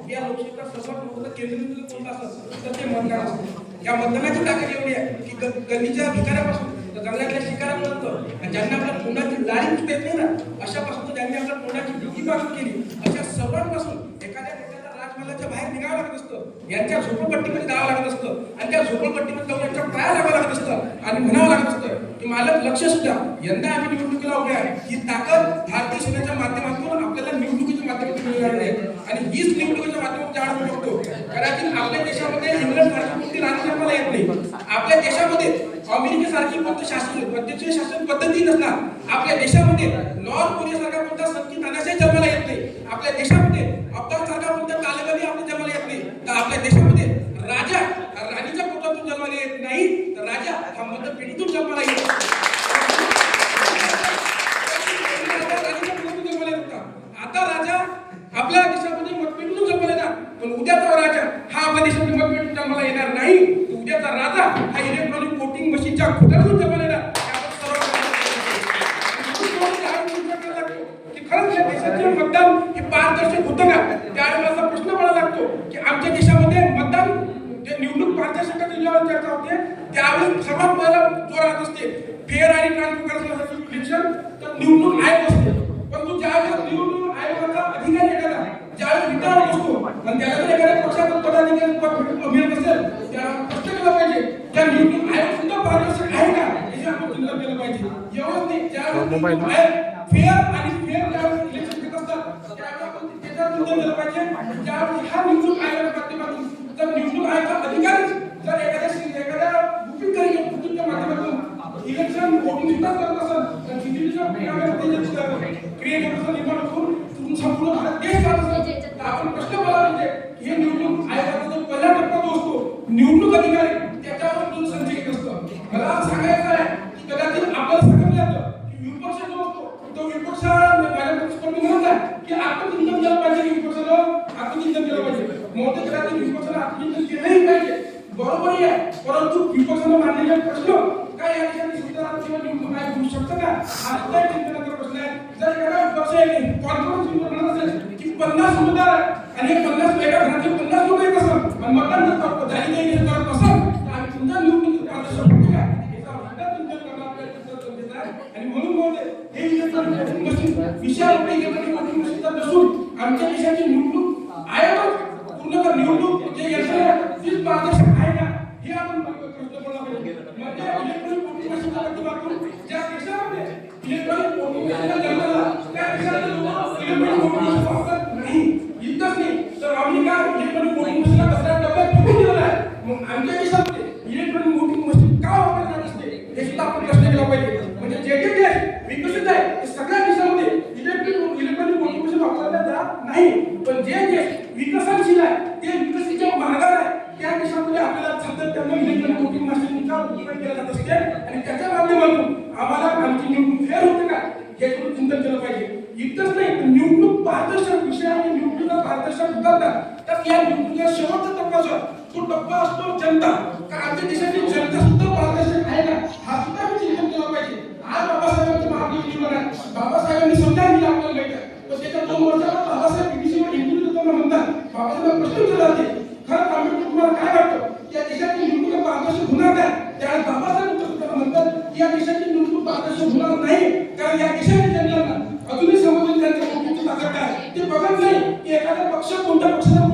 या लोकशाहीचा सर्वात मोठं केंद्रबिंदू कोणता असतं तर ते मतदान असतं. या मतदानाची ताकद एवढी आहे की गल्लीच्या भिकाऱ्यापासून तर जंगलातल्या शिकाऱ्यापर्यंत ज्यांना आपल्या तोंडाची लाळी येत नाही ना अशापासून ज्यांनी आपल्या तोंडाची डिगी पासून केली अशा सर्वांपासून एखाद्या राजमहालाच्या बाहेर निघावं लागत असतं, यांच्या झोपडपट्टीमध्ये जावं लागत असतं आणि त्या झोपडपट्टीमध्ये जाऊन यांच्या पाया लागावं लागत असतं आणि म्हणावं लागत असतं की मालक लक्ष सुद्धा यंदा आम्ही निवडणुकीला उभे आहे. ही ताकद भारतीय सेनेच्या माध्यमातून आपल्याला निवडणुकीच्या माध्यमातून मिळणार आहे आणि हीच निवडणुकीच्या माध्यमातून आपण बघतो. कदाचित आपल्या देशामध्ये इंग्लंड सारखी कोणती राजकारणाला येत नाही. आपल्या देशामध्ये अमेरिकेसारखी कोणतं शासन पद्धती नसणार. आपल्या देशामध्ये नॉर्थ कोरियासारखा कोणता संकी तानाशाही जन्माला येत नाही. आपल्या देशामध्ये अफगाणसारखा कोणत्या तालिबानी आपल्या जन्माला येत नाही. तर आपल्या देशामध्ये राजा राणीच्या पोटातून जन्माला येत नाही तर राजा हा मतपेढीतून जन्माला येतो. आता राजा आपल्या देशामध्ये मतपेढीतून जन्माला येणार पण उद्याचा राजा हा आपल्या देशामध्ये मतपेढीतून जन्माला येणार नाही. उद्याचा राजा हा इलेक्ट्रॉनिक वोटिंग मशीनच्या घोटाळ्यातून जन्माला येणार. खरंच या देशाचे मतदान हे पारदर्शक होतं का त्यावेळेला असा प्रश्न पडायला लागतो की आमच्या देशामध्ये मतदान जे निवडणूक पारदर्शकतेच्या ज्यावेळेस चर्चा होते त्यावेळेस सर्वात पहिला जोरात असते फेअर आणि ट्रान्सपरन्सी इलेक्शन तर निवडणूक आयोग असते. परंतु ज्यावेळेस निवडणूक आयोगाचा अधिकारी एखादा ज्यावेळेस रिटायर असतो आणि त्याला जर एखाद्या पक्षाचा पदाधिकारी मिळत असेल त्याला स्पष्ट केलं पाहिजे त्या निवडणूक आयोग सुद्धा पारदर्शक आहे का हे आपण चिंतन केलं पाहिजे. एवढंच नाही ज्यावेळेस फेअर आणि फेअर ज्यावेळेस इलेक्शन घेत असतात त्यावेळेस आपण त्याच्यात चिंतन केलं पाहिजे. ज्यावेळेस ह्या निवडणूक आयोगाच्या माध्यमातून जर निवडणूक आयोगाचा अधिकारी जर एखाद्या बुकिंगच्या माध्यमातून इलेक्शन वोटिंग सुद्धा करत असेल तर सिटीच्या क्रिएट निर्माण करून संपूर्ण भारत देश चालत असेल तर आपण प्रश्न मला म्हणजे हे निवडणूक आयोगाचा जो पहिला टप्पा जो असतो निवडणूक अधिकारी त्याच्यावर जो संचय घेत असतो. मला सांगायचं आहे की कदाचित आपल्याला सांगितलं जातं की विपक्ष जो असतो तो विपक्षाला म्हणत आहे की आत्मचिंतन केलं पाहिजे. विपक्षाला आत्मचिंतन केलं पाहिजे. मोठे कदाचित विपक्षाला आत्मचिंतन केलंही पाहिजे बरोबरही आहे परंतु विपक्षाने मांडलेले प्रश्न काय या ठिकाणी सुद्धा किंवा निवडणूक आयोग होऊ शकतं का हा सुद्धा चिंतनाचा प्रश्न आहे. जर एखादा विपक्ष कॉन्फरन्स म्हणत असेल की 50 उमेदवार आणि 50 एका घरातील 50 लोक येत असतात आणि मतदान झाली नाही करत असेल तर आम्ही तुमच्या निवडणुकीत पारदर्शक होतो का याचा सुद्धा चिंतन करणं आपल्याला गरजेचं आहे. आणि म्हणून महोदय हे इलेक्ट्रॉनिक मशीन विशाल इलेक्ट्रॉनिक वोटिंग मशीनचा नसून आमच्या देशाची निवडणूक आयोग पूर्ण निवडणूक जे यंत्रणा तीच पारदर्शक आहे का हे आपण प्रश्न पडला पाहिजे. म्हणजे इलेक्ट्रॉनिक वोटिंग मशीनच्या माध्यमातून ज्या देशामध्ये इलेक्ट्रॉनिक वोटिंग मशीनचा जन्म झाला त्या देशातले लोक इलेक्ट्रॉनिक वोटिंग मशीन वापरत नाही. इतकंच नाही तर अमेरिका इलेक्ट्रॉनिक वोटिंग मशीनला कचरा डब्यात फेकून दिलेला आहे. मग आमच्या देशामध्ये इलेक्ट्रॉनिक वोटिंग मशीन का वापरली नसते हे सुद्धा आपण प्रश्न केला पाहिजे. म्हणजे जे जे देश विकसित आहे ते सगळ्या देशामध्ये इलेक्ट्रॉनिक वोटिंग मशीन वापरल्या जात नाही. पण जे देश विकसनशील आहे ते विकसितच्या मार्गावर आहे त्या देशामध्ये आपल्याला सातत्याने इलेक्ट्रॉनिक वोटिंग मशीनचा उपयोग केला जात असते आणि त्याच्या माध्यमातून आम्हाला आमची निवडणूक फेअर होते का याच्यावर चिंतन केलं पाहिजे. इतकंच नाही निवडणूक पारदर्शक विषय आणि निवडणुका पारदर्शक होतात तर या निवडणुकीचा शेवटचा टप्पा जो तो टप्पा असतो जनता. का आमच्या देशातील जनता सुद्धा पारदर्शक आहे का हा सुद्धा मी चिंतन केलं पाहिजे. आज बाबासाहेबांचं महात्मा जीवन आहे. बाबासाहेबांनी समजा दिला आपल्याला माहिती आहे पण त्याच्या 2 वर्षात बाबासाहेब बीबीसीवर इंटरव्ह्यू देताना म्हणतात बाबासाहेब प्रश्न विचारला जाते खरं आंबेडकर तुम्हाला काय वाटतं या देशाची निवडणूक पारदर्शक होणार नाही. त्यावेळेस बाबासाहेब उत्तर म्हणतात की या देशाची निवडणूक पारदर्शक होणार नाही कारण या देशातील जनतांना अजूनही समजून त्यांच्या वोटिंगची ताकद आहे. ते बघत नाही की एखादा पक्ष कोणत्या पक्षाचा